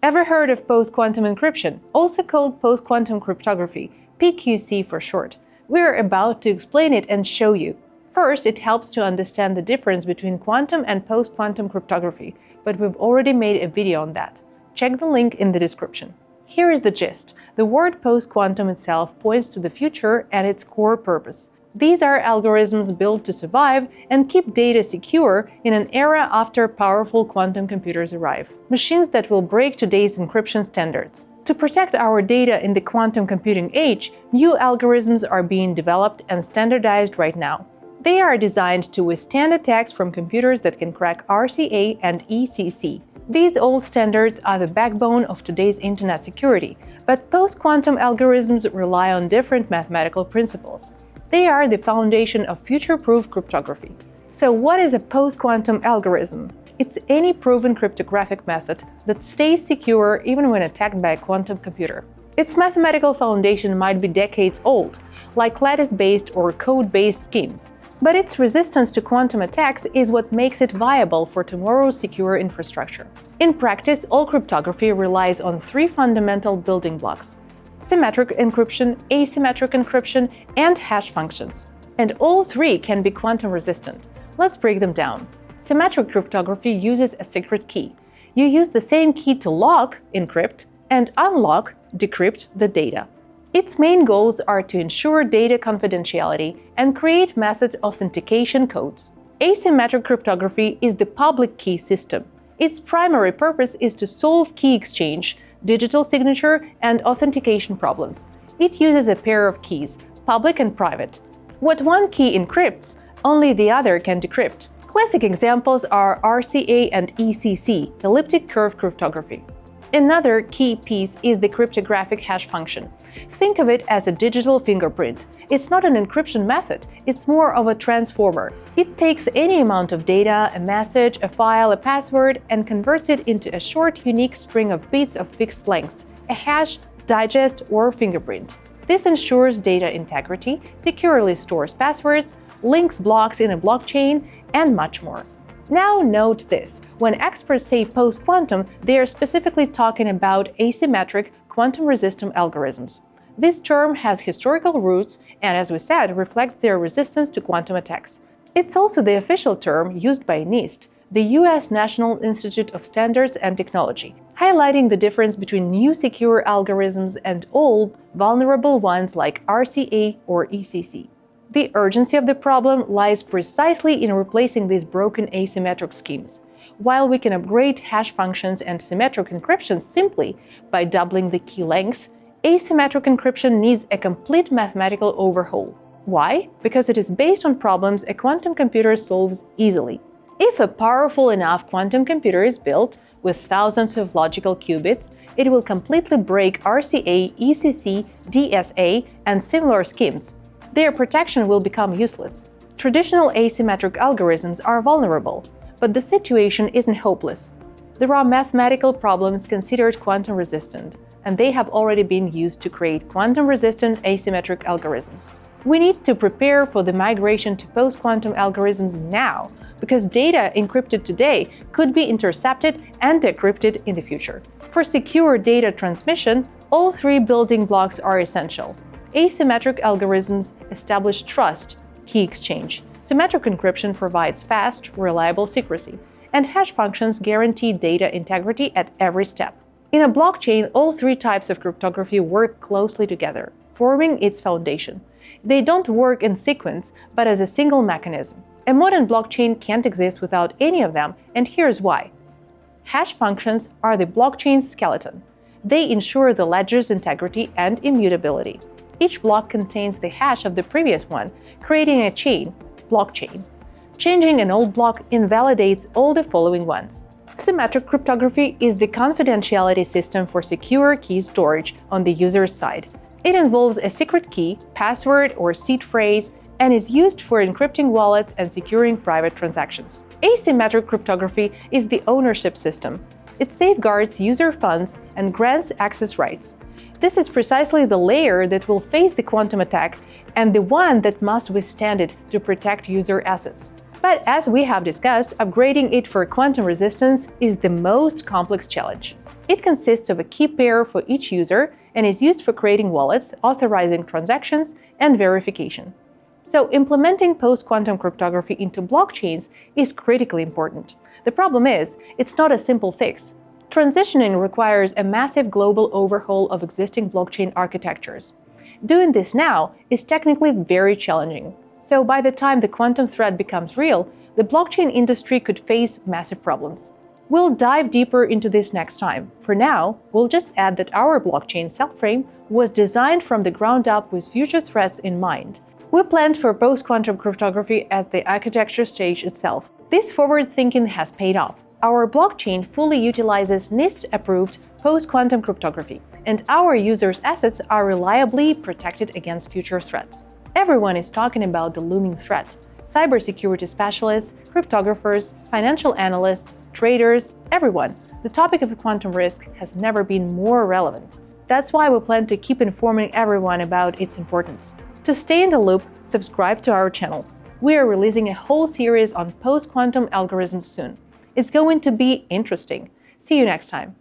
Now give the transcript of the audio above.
Ever heard of post-quantum encryption, also called post-quantum cryptography, PQC for short? We're about to explain it and show you. First, it helps to understand the difference between quantum and post-quantum cryptography, but we've already made a video on that. Check the link in the description. Here is the gist. The word post-quantum itself points to the future and its core purpose. These are algorithms built to survive and keep data secure in an era after powerful quantum computers arrive. Machines that will break today's encryption standards. To protect our data in the quantum computing age, new algorithms are being developed and standardized right now. They are designed to withstand attacks from computers that can crack RCA and ECC. These old standards are the backbone of today's internet security, but post-quantum algorithms rely on different mathematical principles. They are the foundation of future-proof cryptography. So what is a post-quantum algorithm? It's any proven cryptographic method that stays secure even when attacked by a quantum computer. Its mathematical foundation might be decades old, like lattice-based or code-based schemes, but its resistance to quantum attacks is what makes it viable for tomorrow's secure infrastructure. In practice, all cryptography relies on three fundamental building blocks: symmetric encryption, asymmetric encryption, and hash functions. And all three can be quantum resistant. Let's break them down. Symmetric cryptography uses a secret key. You use the same key to lock, encrypt, and unlock, decrypt the data. Its main goals are to ensure data confidentiality and create method authentication codes. Asymmetric cryptography is the public key system. Its primary purpose is to solve key exchange, digital signature, and authentication problems. It uses a pair of keys, public and private. What one key encrypts, only the other can decrypt. Classic examples are RCA and ECC, elliptic curve cryptography. Another key piece is the cryptographic hash function. Think of it as a digital fingerprint. It's not an encryption method, it's more of a transformer. It takes any amount of data, a message, a file, a password, and converts it into a short, unique string of bits of fixed length, a hash, digest, or fingerprint. This ensures data integrity, securely stores passwords, links blocks in a blockchain, and much more. Now note this, when experts say post-quantum, they are specifically talking about asymmetric, quantum-resistant algorithms. This term has historical roots and, as we said, reflects their resistance to quantum attacks. It's also the official term used by NIST, the US National Institute of Standards and Technology, highlighting the difference between new secure algorithms and old, vulnerable ones like RCA or ECC. The urgency of the problem lies precisely in replacing these broken asymmetric schemes. While we can upgrade hash functions and symmetric encryption simply by doubling the key lengths, asymmetric encryption needs a complete mathematical overhaul. Why? Because it is based on problems a quantum computer solves easily. If a powerful enough quantum computer is built with thousands of logical qubits, it will completely break RCA, ECC, DSA, and similar schemes. Their protection will become useless. Traditional asymmetric algorithms are vulnerable, but the situation isn't hopeless. There are mathematical problems considered quantum resistant, and they have already been used to create quantum-resistant asymmetric algorithms. We need to prepare for the migration to post-quantum algorithms now, because data encrypted today could be intercepted and decrypted in the future. For secure data transmission, all three building blocks are essential. Asymmetric algorithms establish trust, key exchange. Symmetric encryption provides fast, reliable secrecy, and hash functions guarantee data integrity at every step. In a blockchain, all three types of cryptography work closely together, forming its foundation. They don't work in sequence, but as a single mechanism. A modern blockchain can't exist without any of them, and here's why. Hash functions are the blockchain's skeleton. They ensure the ledger's integrity and immutability. Each block contains the hash of the previous one, creating a chain, blockchain. Changing an old block invalidates all the following ones. Symmetric cryptography is the confidentiality system for secure key storage on the user's side. It involves a secret key, password, or seed phrase, and is used for encrypting wallets and securing private transactions. Asymmetric cryptography is the ownership system. It safeguards user funds and grants access rights. This is precisely the layer that will face the quantum attack and the one that must withstand it to protect user assets. But as we have discussed, upgrading it for quantum resistance is the most complex challenge. It consists of a key pair for each user and is used for creating wallets, authorizing transactions, and verification. So implementing post-quantum cryptography into blockchains is critically important. The problem is, it's not a simple fix. Transitioning requires a massive global overhaul of existing blockchain architectures. Doing this now is technically very challenging. So by the time the quantum threat becomes real, the blockchain industry could face massive problems. We'll dive deeper into this next time. For now, we'll just add that our blockchain Cellframe was designed from the ground up with future threats in mind. We planned for post-quantum cryptography at the architecture stage itself. This forward thinking has paid off. Our blockchain fully utilizes NIST-approved post-quantum cryptography, and our users' assets are reliably protected against future threats. Everyone is talking about the looming threat. Cybersecurity specialists, cryptographers, financial analysts, traders, everyone. The topic of quantum risk has never been more relevant. That's why we plan to keep informing everyone about its importance. To stay in the loop, subscribe to our channel. We are releasing a whole series on post-quantum algorithms soon. It's going to be interesting. See you next time.